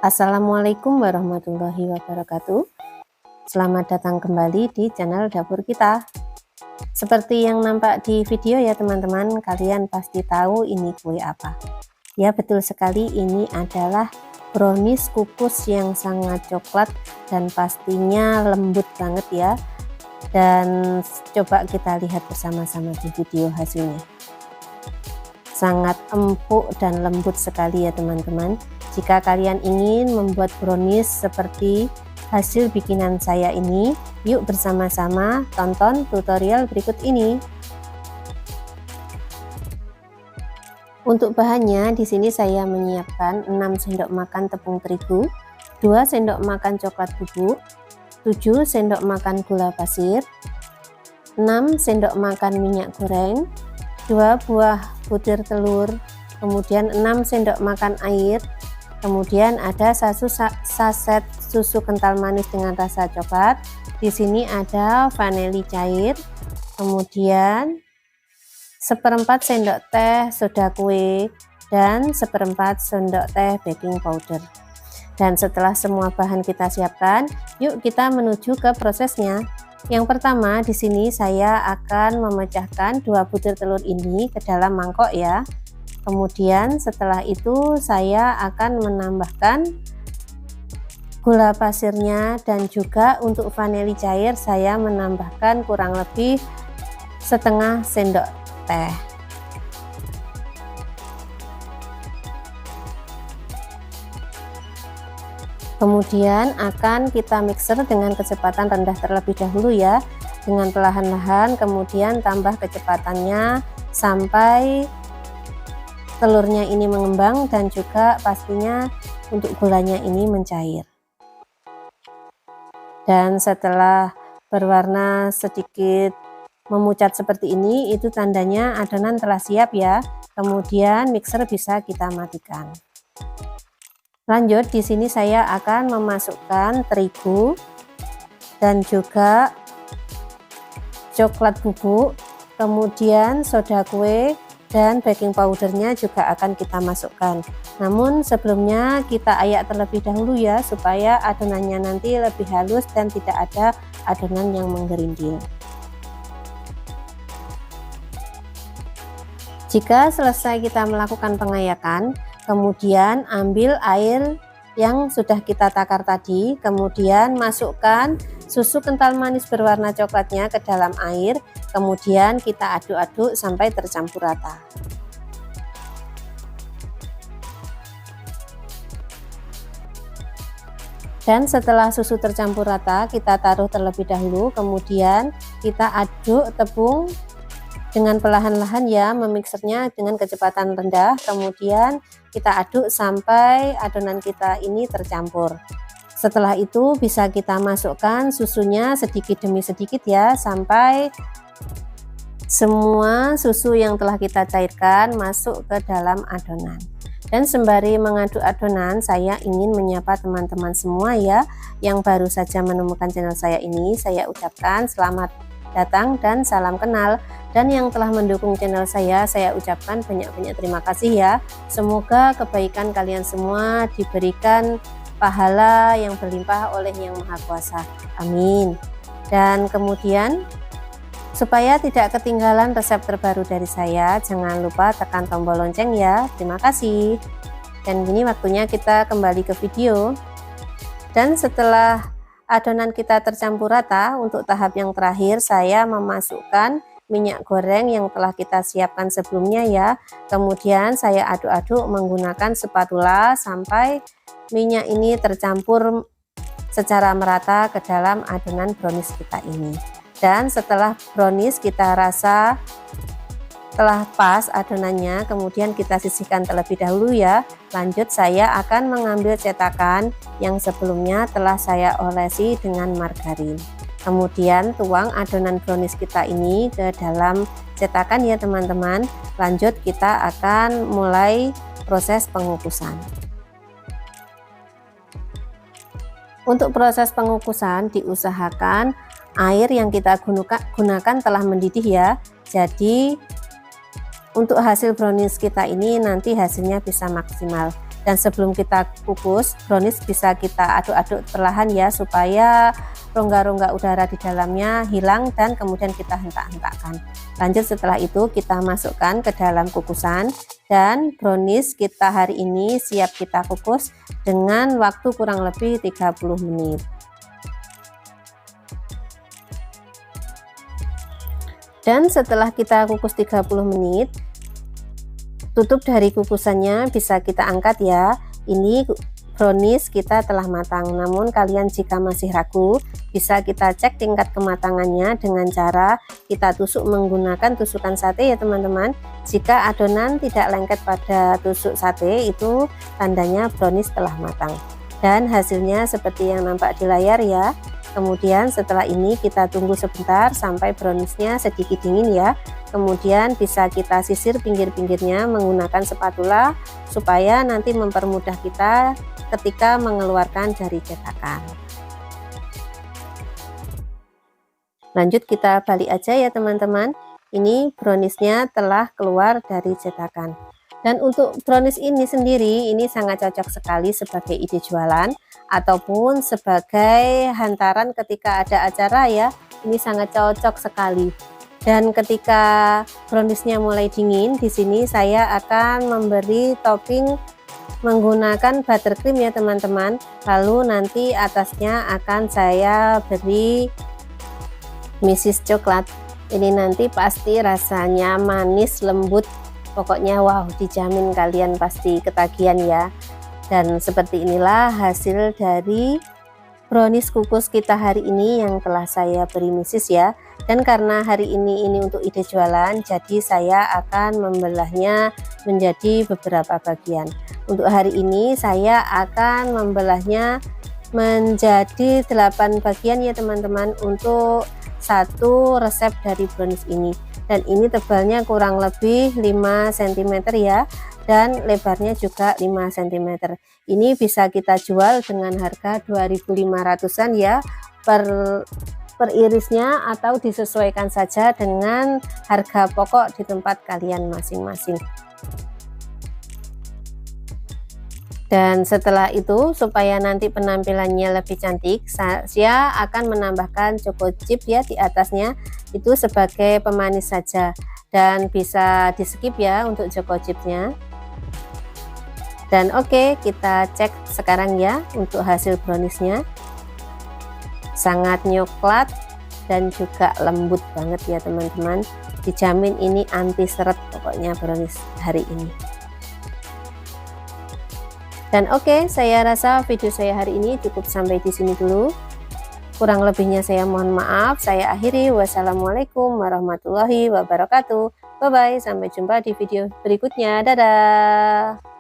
Assalamualaikum warahmatullahi wabarakatuh. Selamat datang kembali di channel dapur kita. Seperti yang nampak di video ya teman-teman, kalian pasti tahu ini kue apa. Ya betul sekali, ini adalah brownies kukus yang sangat coklat dan pastinya lembut banget ya. Dan coba kita lihat bersama-sama di video hasilnya. Sangat empuk dan lembut sekali ya teman-teman. Jika kalian ingin membuat brownies seperti hasil bikinan saya ini, yuk bersama-sama tonton tutorial berikut ini. Untuk bahannya di sini saya menyiapkan 6 sendok makan tepung terigu, 2 sendok makan coklat bubuk, 7 sendok makan gula pasir, 6 sendok makan minyak goreng, 2 buah butir telur, kemudian 6 sendok makan air, kemudian ada 1 saset susu kental manis dengan rasa coklat. Di sini ada vanili cair, kemudian 1/4 sendok teh soda kue dan 1/4 sendok teh baking powder. Dan setelah semua bahan kita siapkan, yuk kita menuju ke prosesnya. Yang pertama di sini saya akan memecahkan 2 butir telur ini ke dalam mangkok ya. Kemudian setelah itu saya akan menambahkan gula pasirnya dan juga untuk vanili cair saya menambahkan kurang lebih setengah sendok teh. Kemudian akan kita mixer dengan kecepatan rendah terlebih dahulu ya, dengan perlahan-lahan, kemudian tambah kecepatannya sampai telurnya ini mengembang dan juga pastinya untuk gulanya ini mencair. Dan setelah berwarna sedikit memucat seperti ini, itu tandanya adonan telah siap ya. Kemudian mixer bisa kita matikan. Lanjut di sini saya akan memasukkan terigu dan juga coklat bubuk, kemudian soda kue dan baking powdernya juga akan kita masukkan. Namun sebelumnya kita ayak terlebih dahulu ya, supaya adonannya nanti lebih halus dan tidak ada adonan yang menggerindil. Jika selesai kita melakukan pengayakan, kemudian ambil air yang sudah kita takar tadi, kemudian masukkan susu kental manis berwarna coklatnya ke dalam air, kemudian kita aduk-aduk sampai tercampur rata. Dan setelah susu tercampur rata, kita taruh terlebih dahulu, kemudian kita aduk tepung dengan perlahan-lahan ya, memixernya dengan kecepatan rendah, kemudian kita aduk sampai adonan kita ini tercampur. Setelah itu bisa kita masukkan susunya sedikit demi sedikit ya, sampai semua susu yang telah kita cairkan masuk ke dalam adonan. Dan sembari mengaduk adonan, saya ingin menyapa teman-teman semua ya yang baru saja menemukan channel saya ini. Saya ucapkan selamat datang dan salam kenal. Dan yang telah mendukung channel saya ucapkan banyak-banyak terima kasih ya. Semoga kebaikan kalian semua diberikan pahala yang berlimpah oleh Yang Maha Kuasa. Amin. Dan kemudian supaya tidak ketinggalan resep terbaru dari saya, jangan lupa tekan tombol lonceng ya. Terima kasih. Dan gini waktunya kita kembali ke video. Dan setelah adonan kita tercampur rata, untuk tahap yang terakhir saya memasukkan minyak goreng yang telah kita siapkan sebelumnya ya. Kemudian saya aduk-aduk menggunakan spatula sampai minyak ini tercampur secara merata ke dalam adonan brownies kita ini. Dan setelah brownies kita rasa telah pas adonannya, kemudian kita sisihkan terlebih dahulu ya. Lanjut saya akan mengambil cetakan yang sebelumnya telah saya olesi dengan margarin. Kemudian tuang adonan brownies kita ini ke dalam cetakan ya teman-teman. Lanjut kita akan mulai proses pengukusan. Untuk proses pengukusan diusahakan air yang kita gunakan telah mendidih ya. Jadi untuk hasil brownies kita ini nanti hasilnya bisa maksimal. Dan sebelum kita kukus, brownies bisa kita aduk-aduk perlahan ya, supaya rongga-rongga udara di dalamnya hilang dan kemudian kita hentak-hentakkan. Lanjut, setelah itu kita masukkan ke dalam kukusan, dan brownies kita hari ini siap kita kukus dengan waktu kurang lebih 30 menit. Dan setelah kita kukus 30 menit, tutup dari kukusannya bisa kita angkat ya. Ini brownies kita telah matang. Namun kalian jika masih ragu, bisa kita cek tingkat kematangannya dengan cara kita tusuk menggunakan tusukan sate ya teman-teman. Jika adonan tidak lengket pada tusuk sate, itu tandanya brownies telah matang. Dan hasilnya seperti yang nampak di layar ya. Kemudian setelah ini kita tunggu sebentar sampai browniesnya sedikit dingin ya. Kemudian bisa kita sisir pinggir-pinggirnya menggunakan spatula supaya nanti mempermudah kita ketika mengeluarkan dari cetakan. Lanjut kita balik aja ya teman-teman. Ini browniesnya telah keluar dari cetakan. Dan untuk brownies ini sendiri, ini sangat cocok sekali sebagai ide jualan ataupun sebagai hantaran ketika ada acara ya. Ini sangat cocok sekali. Dan ketika browniesnya mulai dingin, di sini saya akan memberi topping menggunakan buttercream ya teman-teman. Lalu nanti atasnya akan saya beri Mrs. coklat. Ini nanti pasti rasanya manis lembut. Pokoknya wow, dijamin kalian pasti ketagihan ya. Dan seperti inilah hasil dari brownies kukus kita hari ini yang telah saya beri Mrs. ya. Dan karena hari ini untuk ide jualan, jadi saya akan membelahnya menjadi beberapa bagian. Untuk hari ini saya akan membelahnya menjadi 8 bagian ya teman-teman, untuk satu resep dari brownies ini. Dan ini tebalnya kurang lebih 5 cm ya, dan lebarnya juga 5 cm. Ini bisa kita jual dengan harga 2.500-an ya per irisnya, atau disesuaikan saja dengan harga pokok di tempat kalian masing-masing. Dan setelah itu, supaya nanti penampilannya lebih cantik, saya akan menambahkan choco chip ya di atasnya, itu sebagai pemanis saja. Dan bisa di skip ya untuk choco chipnya. Dan oke, kita cek sekarang ya untuk hasil browniesnya. Sangat nyoklat dan juga lembut banget ya teman-teman. Dijamin ini anti seret pokoknya brownies hari ini. Dan oke, saya rasa video saya hari ini cukup sampai di sini dulu. Kurang lebihnya saya mohon maaf. Saya akhiri. Wassalamualaikum warahmatullahi wabarakatuh. Bye bye, sampai jumpa di video berikutnya. Dadah.